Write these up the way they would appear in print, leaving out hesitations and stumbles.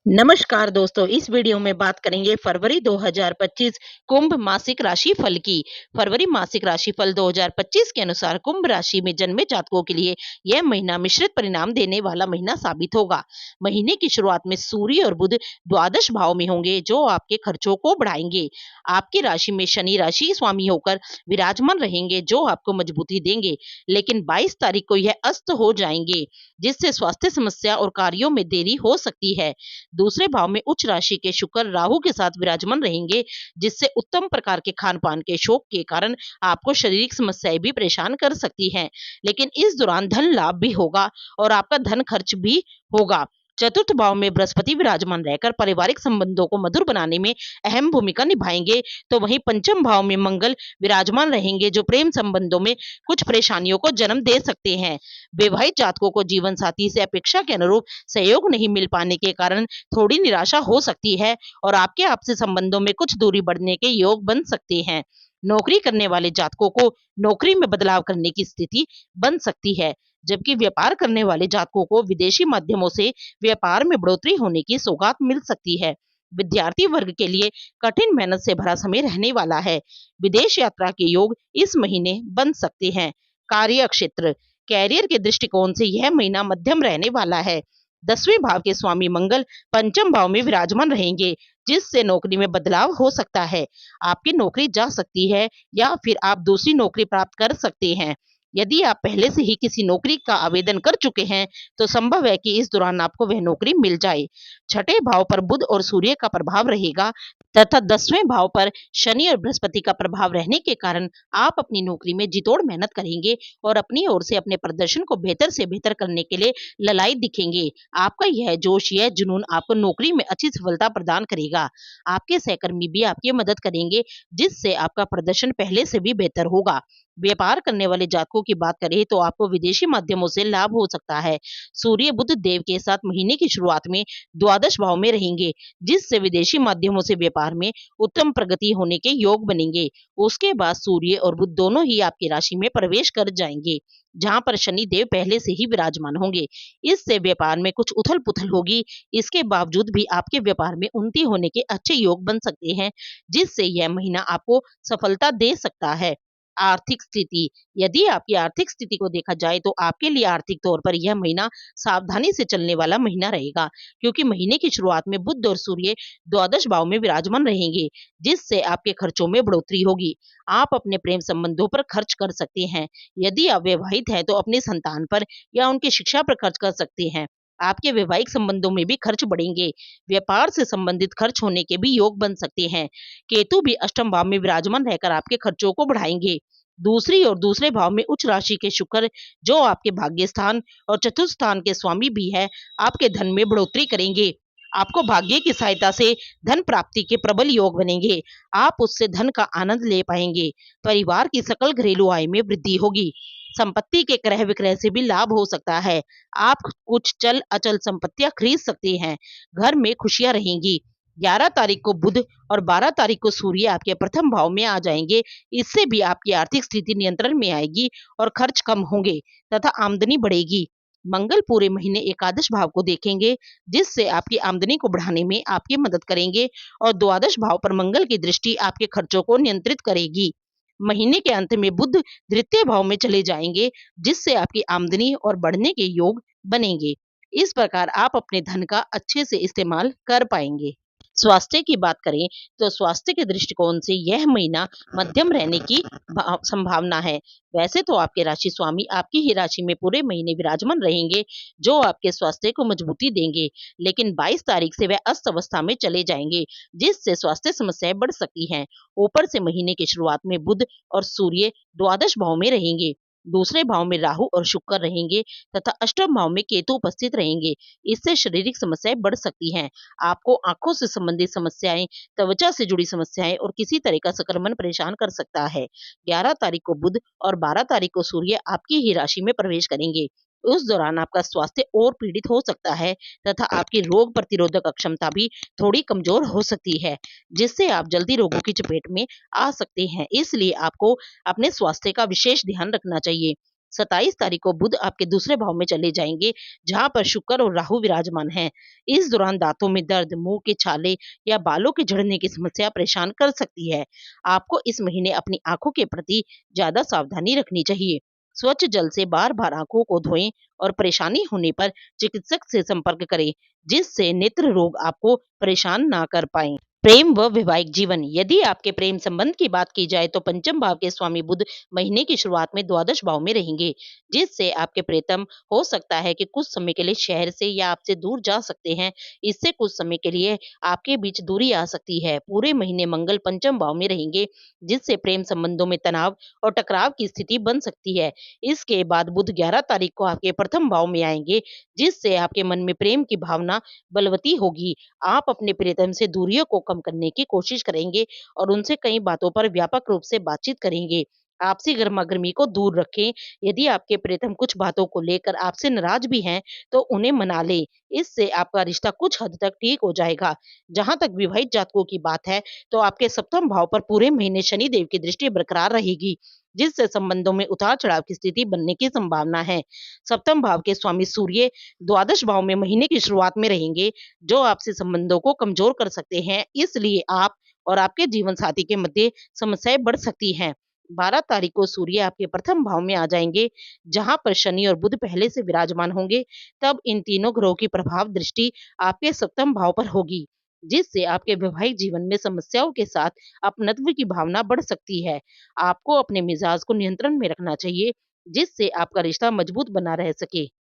नमस्कार दोस्तों, इस वीडियो में बात करेंगे फरवरी 2025 कुंभ मासिक राशि फल की। फरवरी मासिक राशि फल 2025 के अनुसार कुंभ राशि में जन्मे जातकों के लिए यह महीना मिश्रित परिणाम देने वाला महीना साबित होगा। महीने की शुरुआत में सूर्य और बुध द्वादश भाव में होंगे, जो आपके खर्चों को बढ़ाएंगे। आपकी राशि में शनि राशि स्वामी होकर विराजमान रहेंगे, जो आपको मजबूती देंगे। लेकिन 22 तारीख को यह अस्त हो जाएंगे, जिससे स्वास्थ्य समस्या और कार्यों में देरी हो सकती है। दूसरे भाव में उच्च राशि के शुक्र राहु के साथ विराजमान रहेंगे, जिससे उत्तम प्रकार के खान पान के शौक के कारण आपको शारीरिक समस्याएं भी परेशान कर सकती हैं। लेकिन इस दौरान धन लाभ भी होगा और आपका धन खर्च भी होगा। चतुर्थ भाव में बृहस्पति विराजमान रहकर पारिवारिक संबंधों को मधुर बनाने में अहम भूमिका निभाएंगे। तो वहीं पंचम भाव में मंगल विराजमान रहेंगे, जो प्रेम संबंधों में कुछ परेशानियों को जन्म दे सकते हैं। विवाहित जातकों को जीवन साथी से अपेक्षा के अनुरूप सहयोग नहीं मिल पाने के कारण थोड़ी निराशा हो सकती है और आपके आपसी संबंधों में कुछ दूरी बढ़ने के योग बन सकते हैं। नौकरी करने वाले जातकों को नौकरी में बदलाव करने की स्थिति बन सकती है, जबकि व्यापार करने वाले जातकों को विदेशी माध्यमों से व्यापार में बढ़ोतरी होने की सौगात मिल सकती है। विद्यार्थी वर्ग के लिए कठिन मेहनत से भरा समय रहने वाला है। विदेश यात्रा के योग इस महीने बन सकते हैं। कार्य क्षेत्र कैरियर के दृष्टिकोण से यह महीना मध्यम रहने वाला है। 10वें भाव के स्वामी मंगल पंचम भाव में विराजमान रहेंगे, जिससे नौकरी में बदलाव हो सकता है। आपकी नौकरी जा सकती है या फिर आप दूसरी नौकरी प्राप्त कर सकते हैं। यदि आप पहले से ही किसी नौकरी का आवेदन कर चुके हैं, तो संभव है कि इस दौरान आपको वह नौकरी मिल जाए। छठे भाव पर बुध और सूर्य का प्रभाव रहेगा तथा 10वें भाव पर शनि और बृहस्पति का प्रभाव रहने के कारण आप अपनी नौकरी में जितोड़ मेहनत करेंगे और अपनी ओर से अपने प्रदर्शन को बेहतर से बेहतर करने के लिए ललाई दिखेंगे। आपका यह जोश, यह जुनून आपको नौकरी में अच्छी सफलता प्रदान करेगा। आपके सहकर्मी भी आपकी मदद करेंगे, जिससे आपका प्रदर्शन पहले से भी बेहतर होगा। व्यापार करने वाले जातकों की बात करें तो आपको विदेशी माध्यमों से लाभ हो सकता है। सूर्य बुध देव के साथ महीने की शुरुआत में द्वादश भाव में रहेंगे, जिससे विदेशी माध्यमों से व्यापार में उत्तम प्रगति होने के योग बनेंगे। उसके बाद सूर्य और बुध दोनों ही आपकी राशि में प्रवेश कर जाएंगे, जहां पर शनि देव पहले से ही विराजमान होंगे। इससे व्यापार में कुछ उथल पुथल होगी। इसके बावजूद भी आपके व्यापार में उन्नति होने के अच्छे योग बन सकते हैं, जिससे यह महीना आपको सफलता दे सकता है। आर्थिक स्थिति यदि आपकी आर्थिक स्थिति को देखा जाए तो आपके लिए आर्थिक तौर पर यह महीना सावधानी से चलने वाला महीना रहेगा, क्योंकि महीने की शुरुआत में बुध और सूर्य द्वादश भाव में विराजमान रहेंगे, जिससे आपके खर्चों में बढ़ोतरी होगी। आप अपने प्रेम संबंधों पर खर्च कर सकते हैं। यदि आप विवाहित हैं तो अपनी संतान पर या उनकी शिक्षा पर खर्च कर सकते हैं। आपके वैवाहिक संबंधों में भी खर्च बढ़ेंगे। व्यापार से संबंधित खर्च होने के भी योग बन सकते हैं। केतु भी अष्टम भाव में विराजमान रहकर आपके खर्चों को बढ़ाएंगे। दूसरी और दूसरे भाव में उच्च राशि के शुक्र, जो आपके भाग्य स्थान और चतुर्थ स्थान के स्वामी भी है, आपके धन में बढ़ोतरी करेंगे। आपको भाग्य की सहायता से धन प्राप्ति के प्रबल योग बनेंगे। आप उससे धन का आनंद ले पाएंगे। परिवार की सकल घरेलू आय में वृद्धि होगी। संपत्ति के क्रय विक्रय से भी लाभ हो सकता है। आप कुछ चल अचल संपत्तियां खरीद सकते हैं। घर में खुशियां रहेंगी। 11 तारीख को बुध और 12 तारीख को सूर्य आपके प्रथम भाव में आ जाएंगे। इससे भी आपकी आर्थिक स्थिति नियंत्रण में आएगी और खर्च कम होंगे तथा आमदनी बढ़ेगी। मंगल पूरे महीने एकादश भाव को देखेंगे, जिससे आपकी आमदनी को बढ़ाने में आपकी मदद करेंगे और द्वादश भाव पर मंगल की दृष्टि आपके खर्चों को नियंत्रित करेगी। महीने के अंत में बुध द्वितीय भाव में चले जाएंगे, जिससे आपकी आमदनी और बढ़ने के योग बनेंगे। इस प्रकार आप अपने धन का अच्छे से इस्तेमाल कर पाएंगे। स्वास्थ्य की बात करें तो स्वास्थ्य के दृष्टिकोण से यह महीना मध्यम रहने की संभावना है। वैसे तो आपके राशि स्वामी आपकी ही राशि में पूरे महीने विराजमान रहेंगे, जो आपके स्वास्थ्य को मजबूती देंगे। लेकिन 22 तारीख से वह अस्त अवस्था में चले जाएंगे, जिससे स्वास्थ्य समस्याएं बढ़ सकती हैं। ऊपर से महीने की शुरुआत में बुध और सूर्य द्वादश भाव में रहेंगे। दूसरे भाव में राहु और शुक्र रहेंगे तथा अष्टम भाव में केतु उपस्थित रहेंगे। इससे शारीरिक समस्याएं बढ़ सकती हैं। आपको आंखों से संबंधित समस्याएं, त्वचा से जुड़ी समस्याएं और किसी तरह का संक्रमण परेशान कर सकता है। 11 तारीख को बुध और 12 तारीख को सूर्य आपकी ही राशि में प्रवेश करेंगे। उस दौरान आपका स्वास्थ्य और पीड़ित हो सकता है तथा आपकी रोग प्रतिरोधक क्षमता भी थोड़ी कमजोर हो सकती है, जिससे आप जल्दी रोगों की चपेट में आ सकते हैं। इसलिए आपको अपने स्वास्थ्य का विशेष ध्यान रखना चाहिए। 27 तारीख को बुध आपके दूसरे भाव में चले जाएंगे, जहां पर शुक्र और राहु विराजमान हैं। इस दौरान दांतों में दर्द, मुंह के छाले या बालों के झड़ने की समस्या परेशान कर सकती है। आपको इस महीने अपनी आंखों के प्रति ज्यादा सावधानी रखनी चाहिए। स्वच्छ जल से बार-बार आंखों को धोएं और परेशानी होने पर चिकित्सक से संपर्क करें, जिससे नेत्र रोग आपको परेशान ना कर पाए। प्रेम व वैवाहिक जीवन। यदि आपके प्रेम संबंध की बात की जाए तो पंचम भाव के स्वामी बुध महीने की शुरुआत में द्वादश भाव में रहेंगे, जिससे आपके प्रियतम हो सकता है कि कुछ समय के लिए शहर से या आपसे दूर जा सकते हैं। इससे कुछ समय के लिए आपके बीच दूरी आ सकती है। पूरे महीने मंगल पंचम भाव में रहेंगे, जिससे प्रेम संबंधों में तनाव और टकराव की स्थिति बन सकती है। इसके बाद बुध 11 तारीख को आपके प्रथम भाव में आएंगे, जिससे आपके मन में प्रेम की भावना बलवती होगी। आप अपने प्रियतम से दूरियों को कम करने की कोशिश करेंगे और उनसे कई बातों पर व्यापक रूप से बातचीत करेंगे। आपसी गर्मागर्मी को दूर रखें। यदि आपके प्रियतम कुछ बातों को लेकर आपसे नाराज भी हैं, तो उन्हें मना लें। इससे आपका रिश्ता कुछ हद तक ठीक हो जाएगा। जहां तक विवाहित जातकों की बात है, तो आपके सप्तम भाव पर पूरे महीने शनि देव की दृष्टि बरकरार रहेगी, जिससे संबंधों में उतार चढ़ाव की स्थिति बनने की संभावना है। सप्तम भाव के स्वामी सूर्य द्वादश भाव में महीने की शुरुआत में रहेंगे, जो आपसे संबंधों को कमजोर कर सकते हैं। इसलिए आप और आपके जीवन साथी के मध्य समस्याएं बढ़ सकती हैं। 12 तारीख को सूर्य आपके प्रथम भाव में आ जाएंगे, जहां पर शनि और बुध पहले से विराजमान होंगे। तब इन तीनों ग्रहों की प्रभाव दृष्टि आपके सप्तम भाव पर होगी, जिससे आपके वैवाहिक जीवन में समस्याओं के साथ अपनत्व की भावना बढ़ सकती है। आपको अपने मिजाज को नियंत्रण में रखना चाहिए, जिससे आपका रिश्ता मजबूत बना रह सके।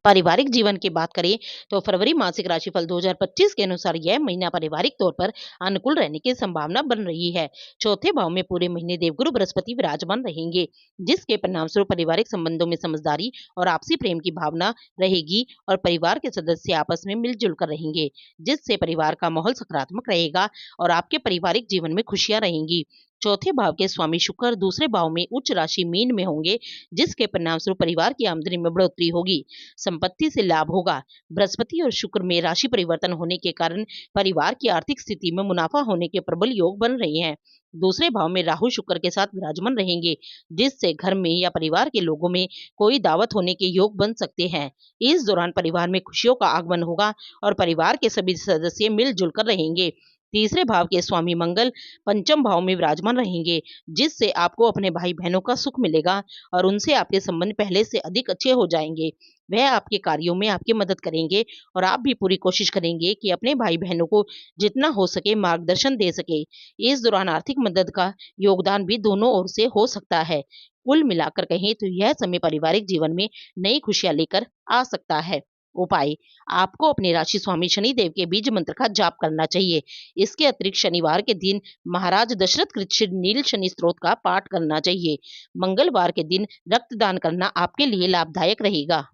पारिवारिक जीवन की बात करें तो फरवरी मासिक राशिफल 2025 के अनुसार यह महीना पारिवारिक तौर पर अनुकूल रहने की संभावना बन रही है। चौथे भाव में पूरे महीने देवगुरु बृहस्पति विराजमान रहेंगे, जिसके परिणाम स्वरूप पारिवारिक संबंधों में समझदारी और आपसी प्रेम की भावना रहेगी और परिवार के सदस्य आपस में मिलजुल कर रहेंगे, जिससे परिवार का माहौल सकारात्मक रहेगा और आपके पारिवारिक जीवन में खुशियां रहेंगी। चौथे भाव के स्वामी शुक्र दूसरे भाव में उच्च राशि मीन में होंगे, जिसके परिणाम स्वरूप परिवार की आमदनी में बढ़ोतरी होगी, संपत्ति से लाभ होगा। बृहस्पति और शुक्र में राशि परिवर्तन होने के कारण परिवार की आर्थिक स्थिति में मुनाफा होने के प्रबल योग बन रहे हैं। दूसरे भाव में राहु शुक्र के साथ विराजमान रहेंगे, जिससे घर में या परिवार के लोगों में कोई दावत होने के योग बन सकते हैं। इस दौरान परिवार में खुशियों का आगमन होगा और परिवार के सभी सदस्य मिलजुल कर रहेंगे। तीसरे भाव के स्वामी मंगल पंचम भाव में विराजमान रहेंगे, जिससे आपको अपने भाई बहनों का सुख मिलेगा और उनसे आपके संबंध पहले से अधिक अच्छे हो जाएंगे। वह आपके कार्यों में आपकी मदद करेंगे और आप भी पूरी कोशिश करेंगे कि अपने भाई बहनों को जितना हो सके मार्गदर्शन दे सके। इस दौरान आर्थिक मदद का योगदान भी दोनों ओर से हो सकता है। कुल मिलाकर कहें तो यह समय पारिवारिक जीवन में नई खुशियां लेकर आ सकता है। उपाय। आपको अपने राशि स्वामी शनि देव के बीज मंत्र का जाप करना चाहिए। इसके अतिरिक्त शनिवार के दिन महाराज दशरथ कृत श्री नील शनि स्त्रोत का पाठ करना चाहिए। मंगलवार के दिन रक्तदान करना आपके लिए लाभदायक रहेगा।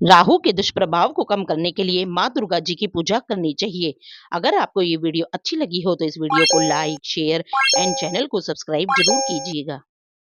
राहु के दुष्प्रभाव को कम करने के लिए माँ दुर्गा जी की पूजा करनी चाहिए। अगर आपको ये वीडियो अच्छी लगी हो तो इस वीडियो को लाइक, शेयर एंड चैनल को सब्सक्राइब जरूर कीजिएगा।